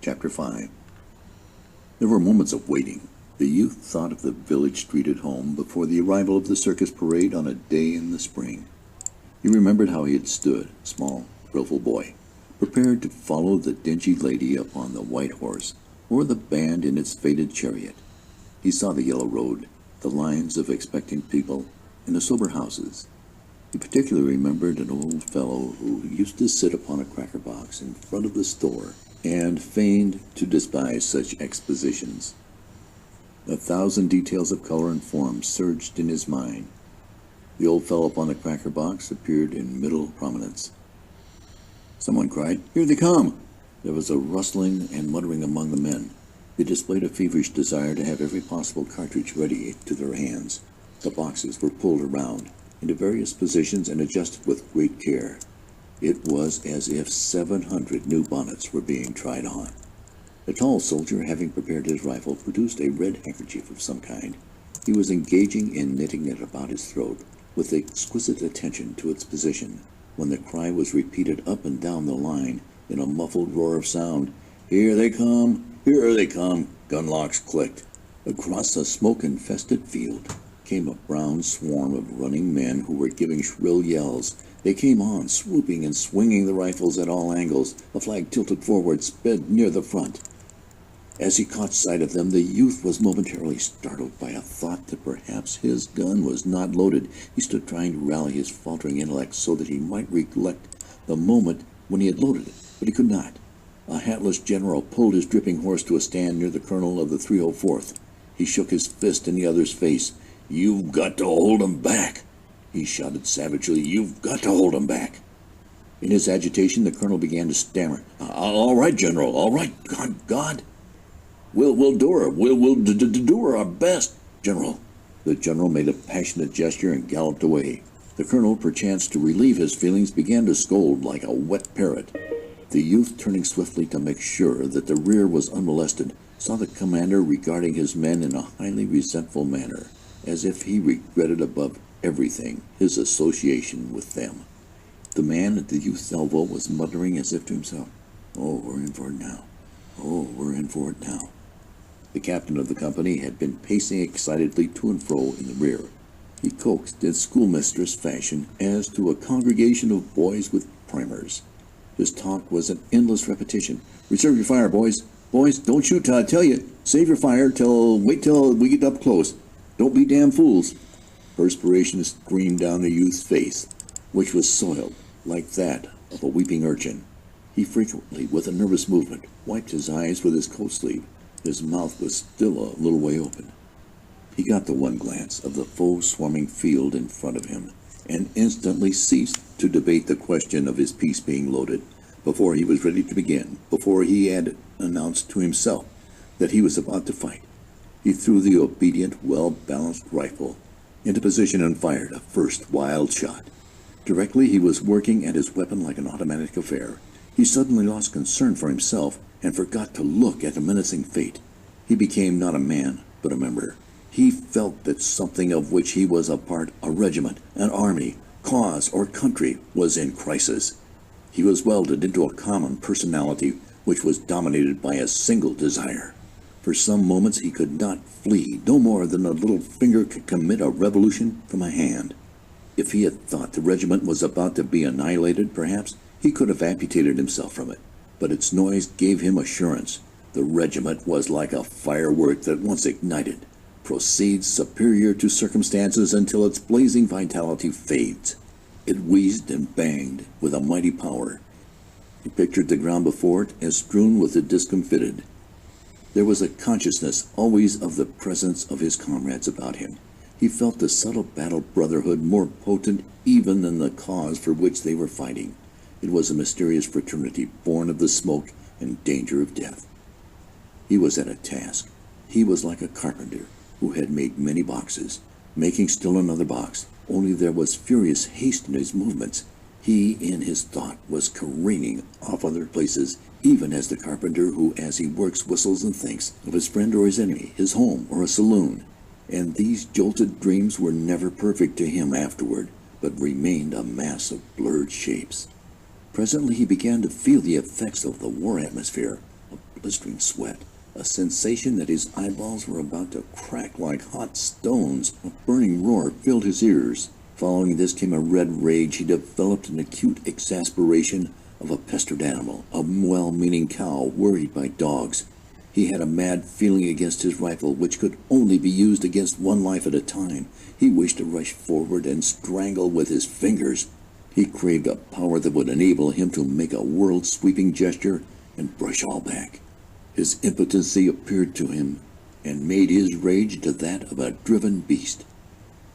Chapter 5. There were moments of waiting. The youth thought of the village street at home before the arrival of the circus parade on a day in the spring. He remembered how he had stood, small, willful boy, prepared to follow the dingy lady upon the white horse, or the band in its faded chariot. He saw the yellow road, the lines of expectant people, and the sober houses. He particularly remembered an old fellow who used to sit upon a cracker box in front of the store and feigned to despise such expositions. 1,000 details of color and form surged in his mind. The old fellow upon the cracker box appeared in middle prominence. Someone cried, "Here they come!" There was a rustling and muttering among the men. They displayed a feverish desire to have every possible cartridge ready to their hands. The boxes were pulled around into various positions and adjusted with great care. It was as if 700 new bonnets were being tried on. The tall soldier, having prepared his rifle, produced a red handkerchief of some kind. He was engaging in knitting it about his throat, with exquisite attention to its position, when the cry was repeated up and down the line in a muffled roar of sound. "Here they come! Here they come!" Gun locks clicked. Across a smoke-infested field came a brown swarm of running men who were giving shrill yells. They came on, swooping and swinging the rifles at all angles. A flag tilted forward, sped near the front. As he caught sight of them, the youth was momentarily startled by a thought that perhaps his gun was not loaded. He stood trying to rally his faltering intellect so that he might recollect the moment when he had loaded it, but he could not. A hatless general pulled his dripping horse to a stand near the colonel of the 304th. He shook his fist in the other's face. "You've got to hold 'em back," he shouted savagely. "You've got to hold 'em back." In his agitation, the colonel began to stammer. "All right, General, all right. God. We'll do our best, General." The general made a passionate gesture and galloped away. The colonel, perchance to relieve his feelings, began to scold like a wet parrot. The youth, turning swiftly to make sure that the rear was unmolested, saw the commander regarding his men in a highly resentful manner, as if he regretted above everything his association with them. The man at the youth's elbow was muttering as if to himself, "Oh, we're in for it now. Oh, we're in for it now." The captain of the company had been pacing excitedly to and fro in the rear. He coaxed in schoolmistress fashion as to a congregation of boys with primers. His talk was an endless repetition. "Reserve your fire, boys. Boys, don't shoot till I tell you. Save your fire wait till we get up close. Don't be damn fools." Perspiration streamed down the youth's face, which was soiled like that of a weeping urchin. He frequently, with a nervous movement, wiped his eyes with his coat sleeve. His mouth was still a little way open. He got the one glance of the foe-swarming field in front of him, and instantly ceased to debate the question of his piece being loaded. Before he was ready to begin, before he had announced to himself that he was about to fight, he threw the obedient, well-balanced rifle into position and fired a first wild shot. Directly he was working at his weapon like an automatic affair. He suddenly lost concern for himself and forgot to look at a menacing fate. He became not a man, but a member. He felt that something of which he was a part, a regiment, an army, cause, or country, was in crisis. He was welded into a common personality which was dominated by a single desire. For some moments he could not flee, no more than a little finger could commit a revolution from a hand. If he had thought the regiment was about to be annihilated, perhaps, he could have amputated himself from it. But its noise gave him assurance. The regiment was like a firework that once ignited, proceeds superior to circumstances until its blazing vitality fades. It wheezed and banged with a mighty power. He pictured the ground before it as strewn with the discomfited. There was a consciousness always of the presence of his comrades about him. He felt the subtle battle brotherhood more potent even than the cause for which they were fighting. It was a mysterious fraternity born of the smoke and danger of death. He was at a task. He was like a carpenter who had made many boxes, making still another box, only there was furious haste in his movements. He, in his thought, was careening off other places, even as the carpenter who, as he works, whistles and thinks of his friend or his enemy, his home or a saloon. And these jolted dreams were never perfect to him afterward, but remained a mass of blurred shapes. Presently he began to feel the effects of the war atmosphere, blistering sweat, a sensation that his eyeballs were about to crack like hot stones. A burning roar filled his ears. Following this came a red rage. He developed an acute exasperation of a pestered animal, a well-meaning cow worried by dogs. He had a mad feeling against his rifle, which could only be used against one life at a time. He wished to rush forward and strangle with his fingers. He craved a power that would enable him to make a world-sweeping gesture and brush all back. His impotency appeared to him and made his rage to that of a driven beast.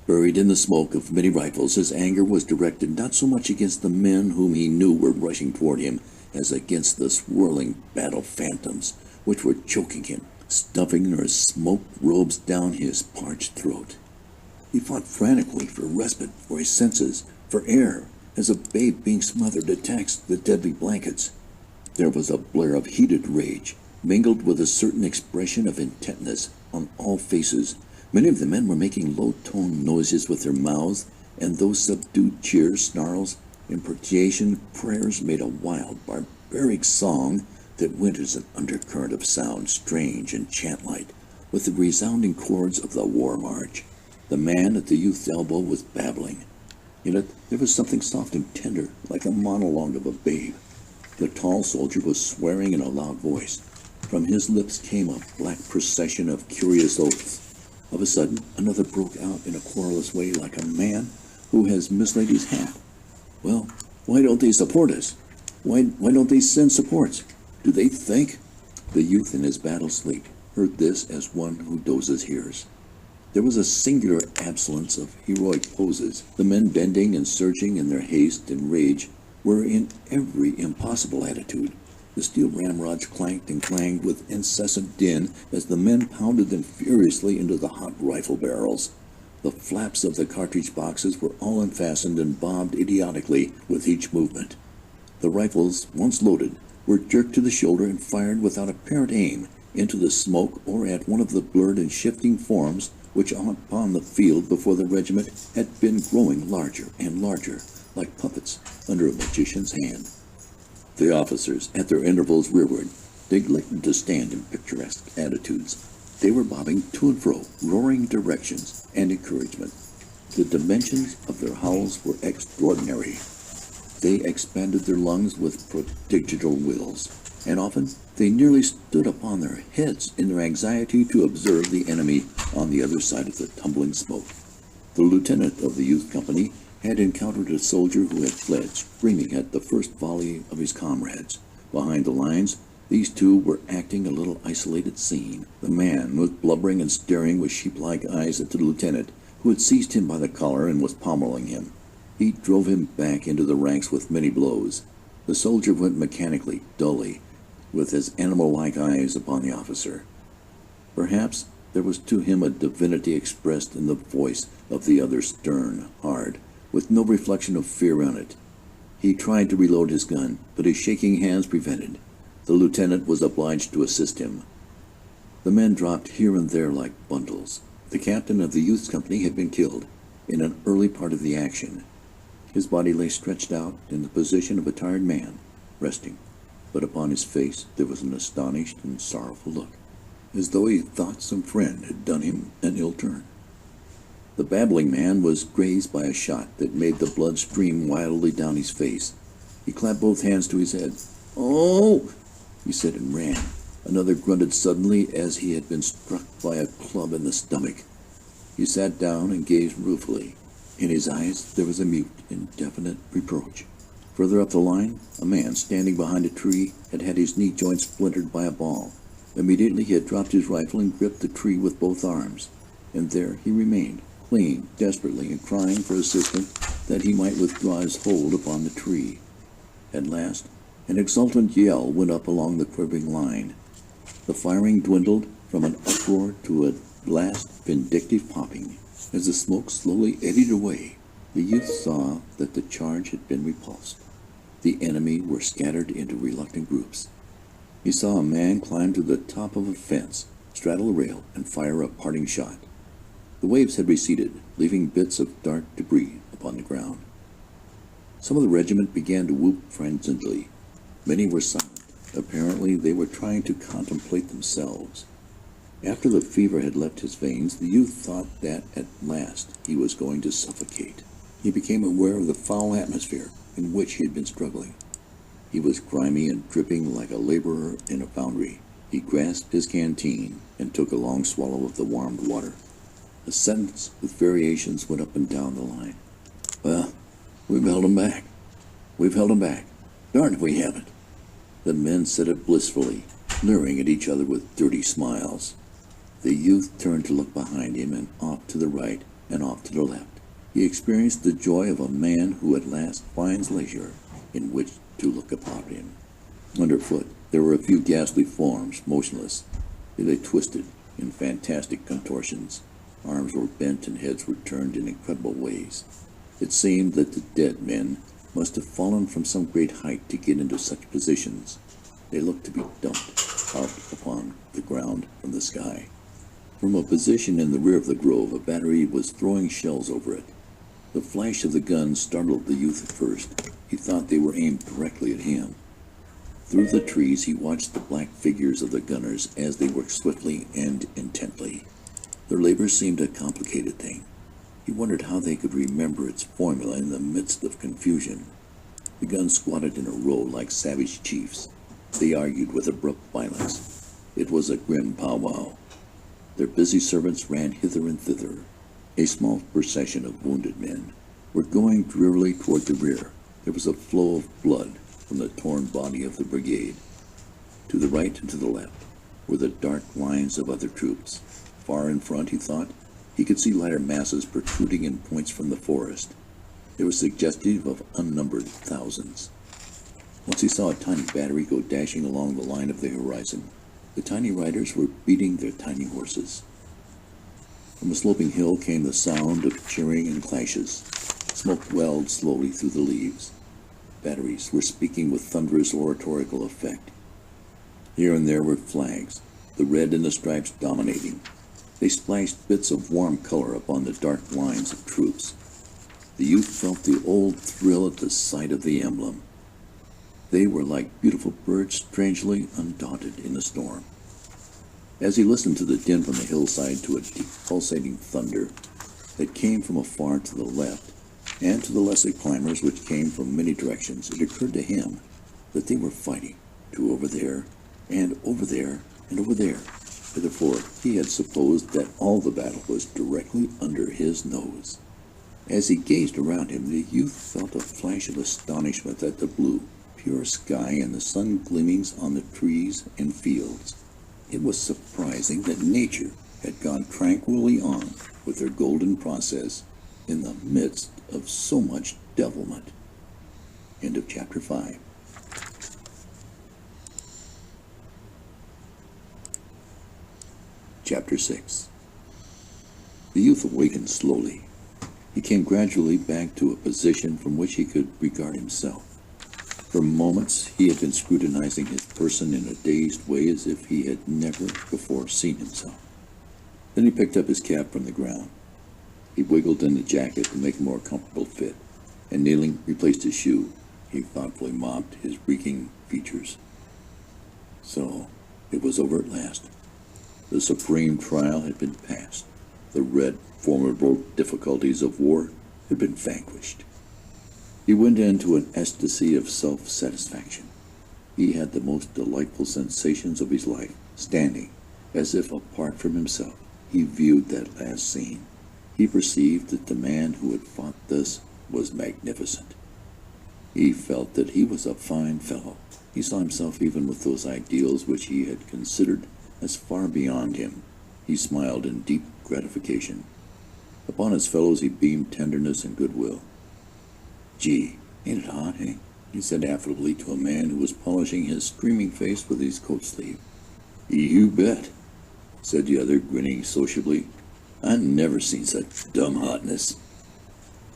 Buried in the smoke of many rifles, his anger was directed not so much against the men whom he knew were rushing toward him as against the swirling battle phantoms which were choking him, stuffing their smoke robes down his parched throat. He fought frantically for respite, for his senses, for air, as a babe being smothered attacks the deadly blankets. There was a blare of heated rage, mingled with a certain expression of intentness on all faces. Many of the men were making low-toned noises with their mouths, and those subdued cheers, snarls, imprecation, prayers made a wild, barbaric song that went as an undercurrent of sound, strange and chant-like, with the resounding chords of the war march. The man at the youth's elbow was babbling. In it there was something soft and tender, like the monologue of a babe. The tall soldier was swearing in a loud voice. From his lips came a black procession of curious oaths. Of a sudden, another broke out in a querulous way, like a man who has mislaid his hat. "Well, why don't they support us? Why don't they send supports? Do they think?" The youth in his battle sleep heard this as one who dozes hears. There was a singular absence of heroic poses. The men bending and surging in their haste and rage were in every impossible attitude. The steel ramrods clanked and clanged with incessant din as the men pounded them furiously into the hot rifle barrels. The flaps of the cartridge boxes were all unfastened and bobbed idiotically with each movement. The rifles, once loaded, were jerked to the shoulder and fired without apparent aim into the smoke or at one of the blurred and shifting forms which upon the field before the regiment had been growing larger and larger, like puppets under a magician's hand. The officers, at their intervals rearward, neglected to stand in picturesque attitudes. They were bobbing to and fro, roaring directions and encouragement. The dimensions of their howls were extraordinary. They expanded their lungs with prodigal wills, and often they nearly stood upon their heads in their anxiety to observe the enemy on the other side of the tumbling smoke. The lieutenant of the youth company had encountered a soldier who had fled, screaming at the first volley of his comrades. Behind the lines, these two were acting a little isolated scene. The man was blubbering and staring with sheep-like eyes at the lieutenant, who had seized him by the collar and was pommeling him. He drove him back into the ranks with many blows. The soldier went mechanically, dully, with his animal-like eyes upon the officer. Perhaps there was to him a divinity expressed in the voice of the other, stern, hard, with no reflection of fear on it. He tried to reload his gun, but his shaking hands prevented. The lieutenant was obliged to assist him. The men dropped here and there like bundles. The captain of the youth's company had been killed in an early part of the action. His body lay stretched out in the position of a tired man, resting, but upon his face there was an astonished and sorrowful look, as though he thought some friend had done him an ill turn. The babbling man was grazed by a shot that made the blood stream wildly down his face. He clapped both hands to his head. "Oh!" he said, and ran. Another grunted suddenly as he had been struck by a club in the stomach. He sat down and gazed ruefully. In his eyes there was a mute, indefinite reproach. Further up the line, a man standing behind a tree had had his knee joint splintered by a ball. Immediately he had dropped his rifle and gripped the tree with both arms, and there he remained, clinging desperately and crying for assistance that he might withdraw his hold upon the tree. At last, an exultant yell went up along the quivering line. The firing dwindled from an uproar to a last vindictive popping. As the smoke slowly eddied away, the youth saw that the charge had been repulsed. The enemy were scattered into reluctant groups. He saw a man climb to the top of a fence, straddle a rail, and fire a parting shot. The waves had receded, leaving bits of dark debris upon the ground. Some of the regiment began to whoop frenziedly. Many were silent, Apparently, they were trying to contemplate themselves. After the fever had left his veins, the youth thought that at last he was going to suffocate. He became aware of the foul atmosphere in which he had been struggling. He was grimy and dripping like a laborer in a foundry. He grasped his canteen and took a long swallow of the warmed water. A sentence with variations went up and down the line. Well, we've held him back. We've held him back. Darned if we haven't. The men said it blissfully, leering at each other with dirty smiles. The youth turned to look behind him and off to the right and off to the left. He experienced the joy of a man who at last finds leisure in which to look about him. Underfoot, there were a few ghastly forms, motionless. They lay twisted in fantastic contortions. Arms were bent and heads were turned in incredible ways. It seemed that the dead men must have fallen from some great height to get into such positions. They looked to be dumped out upon the ground from the sky. From a position in the rear of the grove, a battery was throwing shells over it. The flash of the guns startled the youth at first. He thought they were aimed directly at him. Through the trees he watched the black figures of the gunners as they worked swiftly and intently. Their labor seemed a complicated thing. He wondered how they could remember its formula in the midst of confusion. The guns squatted in a row like savage chiefs. They argued with abrupt violence. It was a grim powwow. Their busy servants ran hither and thither. A small procession of wounded men were going drearily toward the rear. There was a flow of blood from the torn body of the brigade. To the right and to the left were the dark lines of other troops. Far in front, he thought, he could see lighter masses protruding in points from the forest. They were suggestive of unnumbered thousands. Once he saw a tiny battery go dashing along the line of the horizon. The tiny riders were beating their tiny horses. From a sloping hill came the sound of cheering and clashes. Smoke welled slowly through the leaves. Batteries were speaking with thunderous oratorical effect. Here and there were flags, the red and the stripes dominating. They splashed bits of warm color upon the dark lines of troops. The youth felt the old thrill at the sight of the emblem. They were like beautiful birds strangely undaunted in a storm. As he listened to the din from the hillside to a deep pulsating thunder that came from afar to the left, and to the lesser clamors which came from many directions, it occurred to him that they were fighting to over there, and over there, and over there. Therefore, he had supposed that all the battle was directly under his nose. As he gazed around him, the youth felt a flash of astonishment at the blue, pure sky and the sun gleamings on the trees and fields. It was surprising that nature had gone tranquilly on with her golden process in the midst of so much devilment. End of chapter 5. Chapter 6. The youth awakened slowly. He came gradually back to a position from which he could regard himself. For moments he had been scrutinizing his person in a dazed way as if he had never before seen himself. Then he picked up his cap from the ground. He wiggled in the jacket to make a more comfortable fit, and kneeling, replaced his shoe. He thoughtfully mopped his reeking features. So, it was over at last. The supreme trial had been passed. The red, formidable difficulties of war had been vanquished. He went into an ecstasy of self-satisfaction. He had the most delightful sensations of his life. Standing, as if apart from himself, he viewed that last scene. He perceived that the man who had fought thus was magnificent. He felt that he was a fine fellow. He saw himself even with those ideals which he had considered as far beyond him. He smiled in deep gratification. Upon his fellows he beamed tenderness and goodwill. "Gee, ain't it hot, eh?" he said affably to a man who was polishing his streaming face with his coat sleeve. "You bet," said the other, grinning sociably. "I never seen such dumb hotness."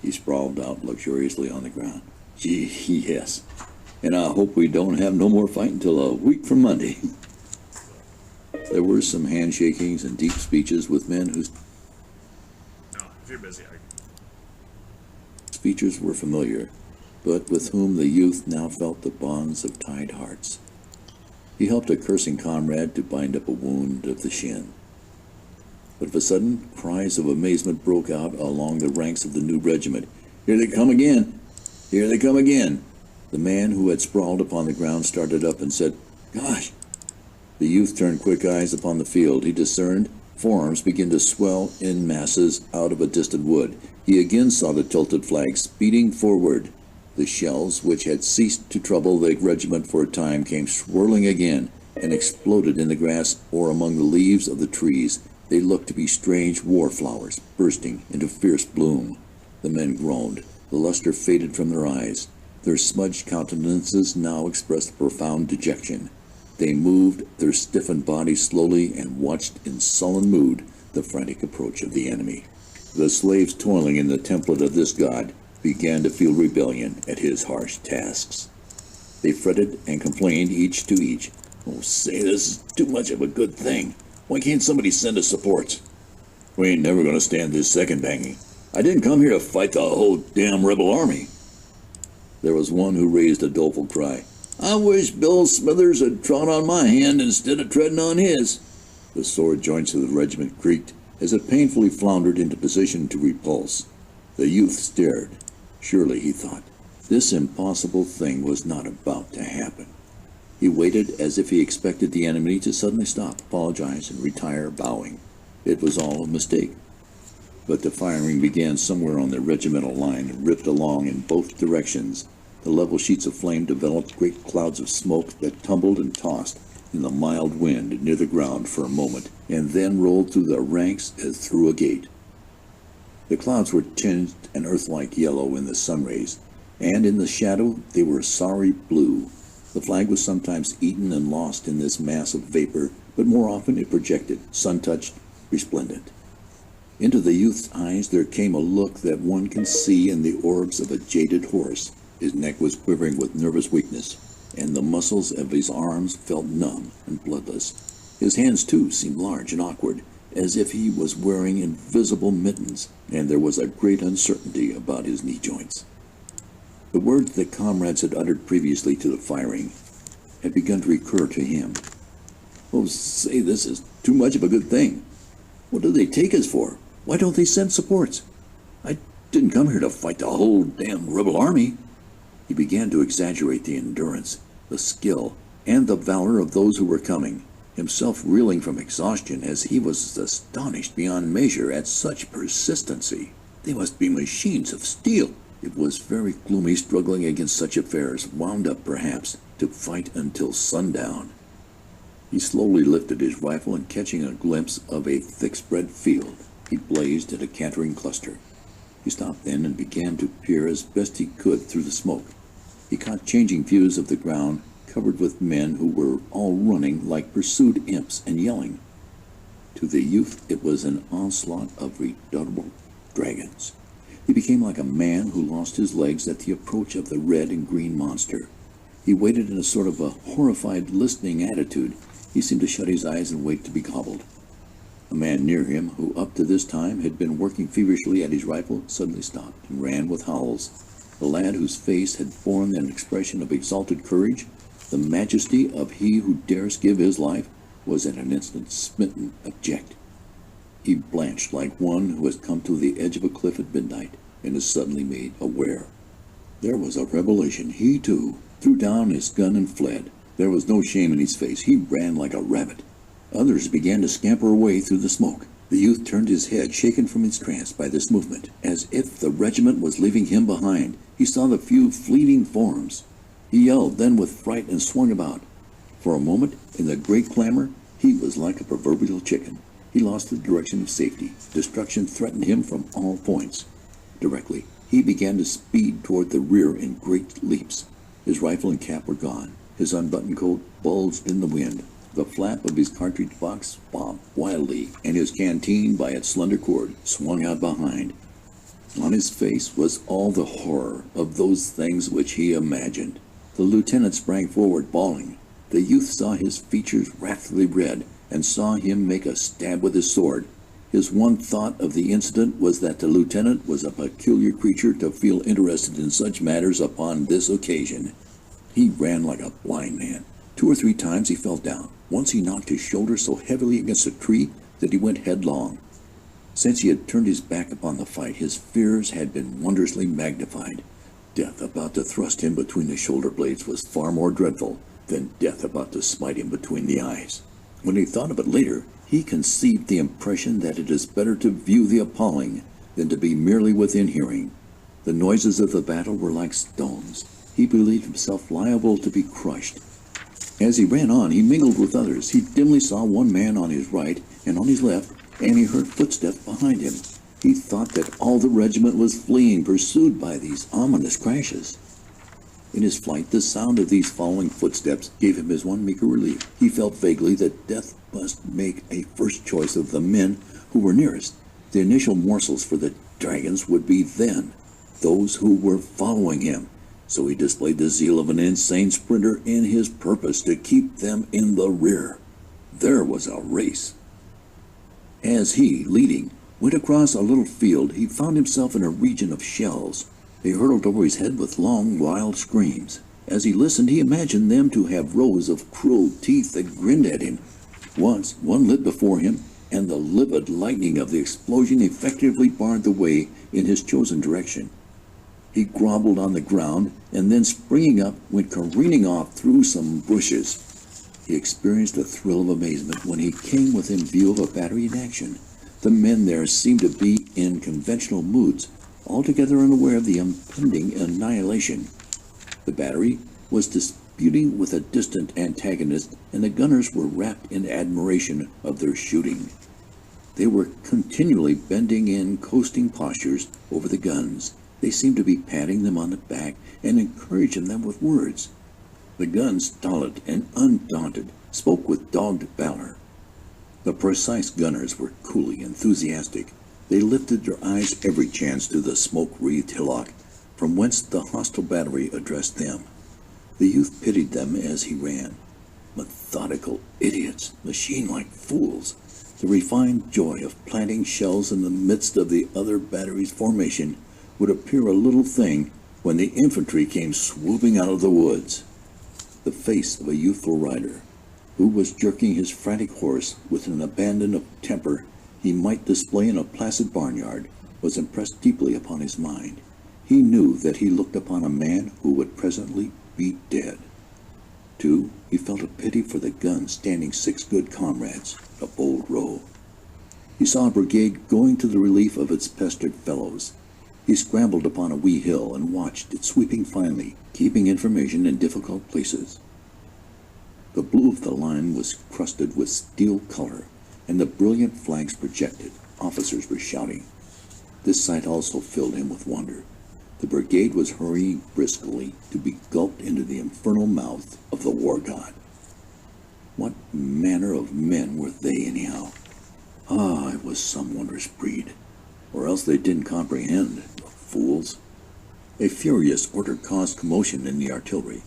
He sprawled out luxuriously on the ground. "Gee, yes. And I hope we don't have no more fighting till a week from Monday." There were some handshakings and deep speeches with men whose if you're busy, features were familiar, but with whom the youth now felt the bonds of tied hearts. He helped a cursing comrade to bind up a wound of the shin. But of a sudden, cries of amazement broke out along the ranks of the new regiment. "Here they come again! Here they come again!" The man who had sprawled upon the ground started up and said, "Gosh!" The youth turned quick eyes upon the field. He discerned forms begin to swell in masses out of a distant wood. He again saw the tilted flag speeding forward. The shells, which had ceased to trouble the regiment for a time, came swirling again and exploded in the grass or among the leaves of the trees. They looked to be strange war flowers bursting into fierce bloom. The men groaned. The luster faded from their eyes. Their smudged countenances now expressed profound dejection. They moved their stiffened bodies slowly and watched in sullen mood the frantic approach of the enemy. The slaves toiling in the temple of this god began to feel rebellion at his harsh tasks. They fretted and complained each to each. "Oh, say, this is too much of a good thing. Why can't somebody send us supports? We ain't never gonna stand this second banging. I didn't come here to fight the whole damn rebel army." There was one who raised a doleful cry. "I wish Bill Smithers had trod on my hand instead of treading on his." The sword joints of the regiment creaked as it painfully floundered into position to repulse. The youth stared. Surely, he thought, this impossible thing was not about to happen. He waited as if he expected the enemy to suddenly stop, apologize, and retire bowing. It was all a mistake. But the firing began somewhere on the regimental line and ripped along in both directions. The level sheets of flame developed great clouds of smoke that tumbled and tossed in the mild wind near the ground for a moment, and then rolled through the ranks as through a gate. The clouds were tinged an earth-like yellow in the sun rays, and in the shadow they were a sorry blue. The flag was sometimes eaten and lost in this mass of vapor, but more often it projected, sun-touched, resplendent. Into the youth's eyes there came a look that one can see in the orbs of a jaded horse. His neck was quivering with nervous weakness, and the muscles of his arms felt numb and bloodless. His hands, too, seemed large and awkward, as if he was wearing invisible mittens, and there was a great uncertainty about his knee joints. The words that comrades had uttered previously to the firing had begun to recur to him. "Oh, say, this is too much of a good thing. What do they take us for? Why don't they send supports? I didn't come here to fight the whole damn rebel army." He began to exaggerate the endurance, the skill, and the valor of those who were coming, himself reeling from exhaustion as he was astonished beyond measure at such persistency. They must be machines of steel. It was very gloomy struggling against such affairs, wound up perhaps to fight until sundown. He slowly lifted his rifle, and catching a glimpse of a thick-spread field, he blazed at a cantering cluster. He stopped then and began to peer as best he could through the smoke. He caught changing views of the ground covered with men who were all running like pursued imps and yelling. To the youth it was an onslaught of redoubtable dragons. He became like a man who lost his legs at the approach of the red and green monster. He waited in a sort of a horrified, listening attitude. He seemed to shut his eyes and wait to be gobbled. A man near him, who up to this time had been working feverishly at his rifle, suddenly stopped and ran with howls. The lad whose face had borne an expression of exalted courage, the majesty of he who dares give his life, was at an instant smitten abject. He blanched like one who has come to the edge of a cliff at midnight and is suddenly made aware. There was a revelation. He, too, threw down his gun and fled. There was no shame in his face. He ran like a rabbit. Others began to scamper away through the smoke. The youth turned his head, shaken from his trance by this movement, as if the regiment was leaving him behind. He saw the few fleeting forms. He yelled then with fright and swung about. For a moment, in the great clamor, he was like a proverbial chicken. He lost the direction of safety. Destruction threatened him from all points. Directly, he began to speed toward the rear in great leaps. His rifle and cap were gone. His unbuttoned coat bulged in the wind. The flap of his cartridge box bobbed wildly, and his canteen, by its slender cord, swung out behind. On his face was all the horror of those things which he imagined. The lieutenant sprang forward, bawling. The youth saw his features wrathfully red, and saw him make a stab with his sword. His one thought of the incident was that the lieutenant was a peculiar creature to feel interested in such matters upon this occasion. He ran like a blind man. 2 or 3 times he fell down. Once he knocked his shoulder so heavily against a tree that he went headlong. Since he had turned his back upon the fight, his fears had been wondrously magnified. Death about to thrust him between the shoulder blades was far more dreadful than death about to smite him between the eyes. When he thought of it later, he conceived the impression that it is better to view the appalling than to be merely within hearing. The noises of the battle were like stones. He believed himself liable to be crushed. As he ran on, he mingled with others. He dimly saw one man on his right and on his left, and he heard footsteps behind him. He thought that all the regiment was fleeing, pursued by these ominous crashes. In his flight, the sound of these following footsteps gave him his one meager relief. He felt vaguely that death must make a first choice of the men who were nearest. The initial morsels for the dragons would be then those who were following him. So he displayed the zeal of an insane sprinter in his purpose to keep them in the rear. There was a race. As he, leading, went across a little field, he found himself in a region of shells. They hurtled over his head with long, wild screams. As he listened, he imagined them to have rows of cruel teeth that grinned at him. Once, one lit before him, and the livid lightning of the explosion effectively barred the way in his chosen direction. He groveled on the ground, and then springing up, went careening off through some bushes. He experienced a thrill of amazement when he came within view of a battery in action. The men there seemed to be in conventional moods, altogether unaware of the impending annihilation. The battery was disputing with a distant antagonist, and the gunners were wrapped in admiration of their shooting. They were continually bending in coasting postures over the guns. They seemed to be patting them on the back and encouraging them with words. The guns, stolid and undaunted, spoke with dogged valor. The precise gunners were coolly enthusiastic. They lifted their eyes every chance to the smoke-wreathed hillock, from whence the hostile battery addressed them. The youth pitied them as he ran. Methodical idiots, machine-like fools. The refined joy of planting shells in the midst of the other battery's formation would appear a little thing when the infantry came swooping out of the woods. The face of a youthful rider, who was jerking his frantic horse with an abandon of temper he might display in a placid barnyard, was impressed deeply upon his mind. He knew that he looked upon a man who would presently be dead. Too, he felt a pity for the gun standing 6 good comrades, a bold row. He saw a brigade going to the relief of its pestered fellows. He scrambled upon a wee hill and watched it sweeping finely, keeping information in difficult places. The blue of the line was crusted with steel color, and the brilliant flags projected. Officers were shouting. This sight also filled him with wonder. The brigade was hurrying briskly to be gulped into the infernal mouth of the war god. What manner of men were they, anyhow? Ah, it was some wondrous breed. Or else they didn't comprehend, the fools. A furious order caused commotion in the artillery.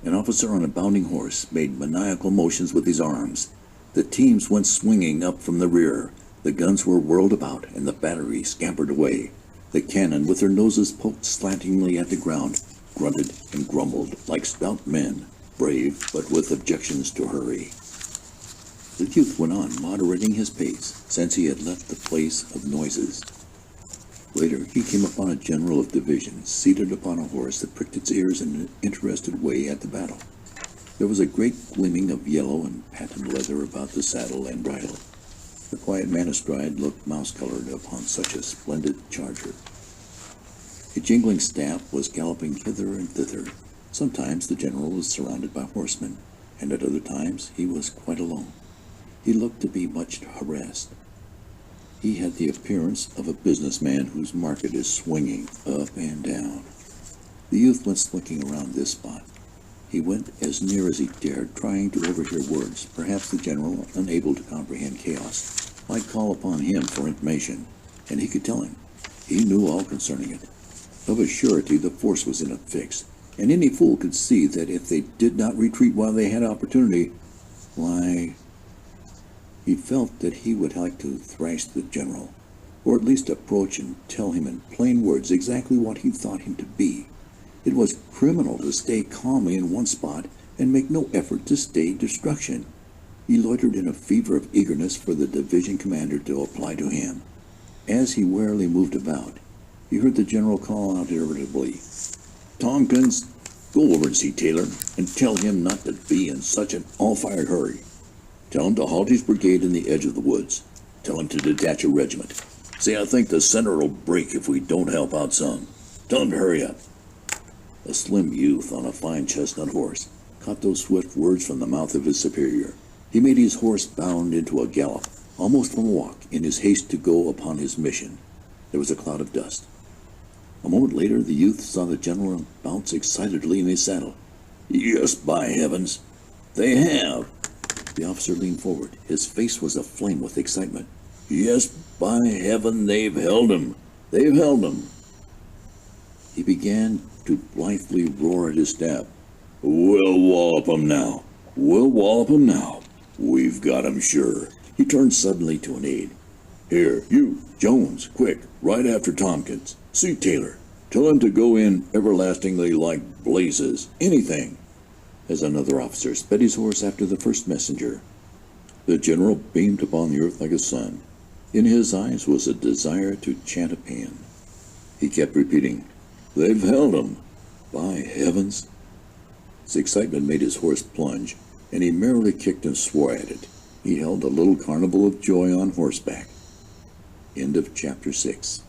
An officer on a bounding horse made maniacal motions with his arms. The teams went swinging up from the rear. The guns were whirled about, and the battery scampered away. The cannon, with their noses poked slantingly at the ground, grunted and grumbled like stout men, brave but with objections to hurry. The youth went on, moderating his pace, since he had left the place of noises. Later, he came upon a general of division, seated upon a horse that pricked its ears in an interested way at the battle. There was a great gleaming of yellow and patent leather about the saddle and bridle. The quiet man astride looked mouse-colored upon such a splendid charger. A jingling staff was galloping hither and thither. Sometimes the general was surrounded by horsemen, and at other times he was quite alone. He looked to be much harassed. He had the appearance of a businessman whose market is swinging up and down. The youth went slinking around this spot. He went as near as he dared, trying to overhear words. Perhaps the general, unable to comprehend chaos, might call upon him for information, and he could tell him. He knew all concerning it. Of a surety the force was in a fix, and any fool could see that if they did not retreat while they had opportunity, why... He felt that he would like to thrash the general, or at least approach and tell him in plain words exactly what he thought him to be. It was criminal to stay calmly in one spot and make no effort to stay destruction. He loitered in a fever of eagerness for the division commander to apply to him. As he warily moved about, he heard the general call out irritably, "Tompkins, go over and see Taylor, and tell him not to be in such an all-fired hurry. Tell him to halt his brigade in the edge of the woods. Tell him to detach a regiment. Say I think the center will break if we don't help out some. Tell him to hurry up." A slim youth on a fine chestnut horse caught those swift words from the mouth of his superior. He made his horse bound into a gallop, almost from a walk, in his haste to go upon his mission. There was a cloud of dust. A moment later, the youth saw the general bounce excitedly in his saddle. "Yes, by heavens, they have!" The officer leaned forward. His face was aflame with excitement. "Yes, by heaven, they've held him! They've held him!" He began to blithely roar at his staff. "We'll wallop 'em now! We'll wallop 'em now! We've got 'em sure!" He turned suddenly to an aide. "Here, you, Jones, quick, right after Tompkins. See Taylor. Tell him to go in everlastingly like blazes. Anything." As another officer sped his horse after the first messenger, the general beamed upon the earth like a sun. In his eyes was a desire to chant a paean. He kept repeating, "They've held 'em! By heavens!" His excitement made his horse plunge, and he merrily kicked and swore at it. He held a little carnival of joy on horseback. End of chapter 6.